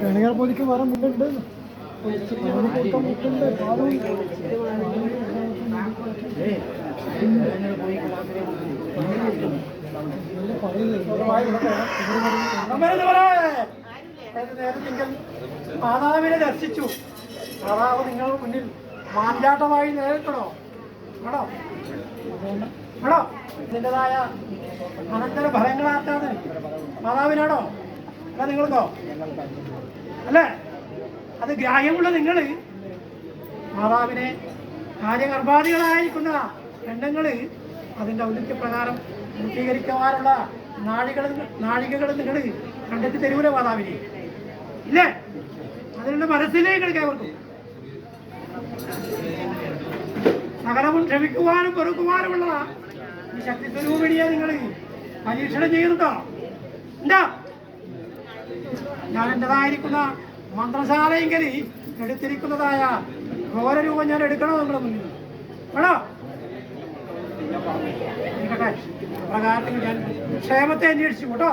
കണികാൽപോലിക്ക് വേറെ മുട്ടുണ്ട് മാതാവിനെ ദർശിച്ചു. മാതാവ് നിങ്ങൾ മുന്നിൽ മാഞ്ചാട്ടമായി നേരിട്ടണോ കേട്ടോ കേട്ടോ ഇതിൻ്റെതായ അനന്തര ഫലങ്ങളാക്കാതെ മാതാവിനാണോ അല്ല നിങ്ങൾക്കോ അല്ലേ? അത് ഗ്രാഹ്യമുള്ള നിങ്ങൾ മാതാവിനെ കാര്യഗർഭാദികളായിരിക്കുന്ന രംഗങ്ങൾ അതിൻ്റെ ഔന്നിത്യപ്രകാരം പൂർത്തീകരിക്കുവാനുള്ള നാഴികകൾ നിങ്ങൾ കണ്ടെത്തി തരൂല മാതാവിനെ ഇല്ലേ? അതിനുള്ള മനസ്സിലേക്ക് എടുക്കാൻ കൊടുക്കും. സകലവും ക്ഷമിക്കുവാനും പൊറുക്കുവാനുമുള്ള ഈ ശക്തി സ്വരൂപിണിയെ നിങ്ങൾ പരീക്ഷണം ചെയ്യുന്നുണ്ടോ? എന്താ ഞാൻ എൻ്റെതായിരിക്കുന്ന മന്ത്രശാലയെങ്കിൽ എടുത്തിരിക്കുന്നതായ ഘോരരൂപം ഞാൻ എടുക്കണോ നിങ്ങളുടെ മുന്നിൽ വേണോ? പ്രകാരത്തിൽ ഞാൻ ക്ഷേമത്തെ അന്വേഷിച്ചു കേട്ടോ.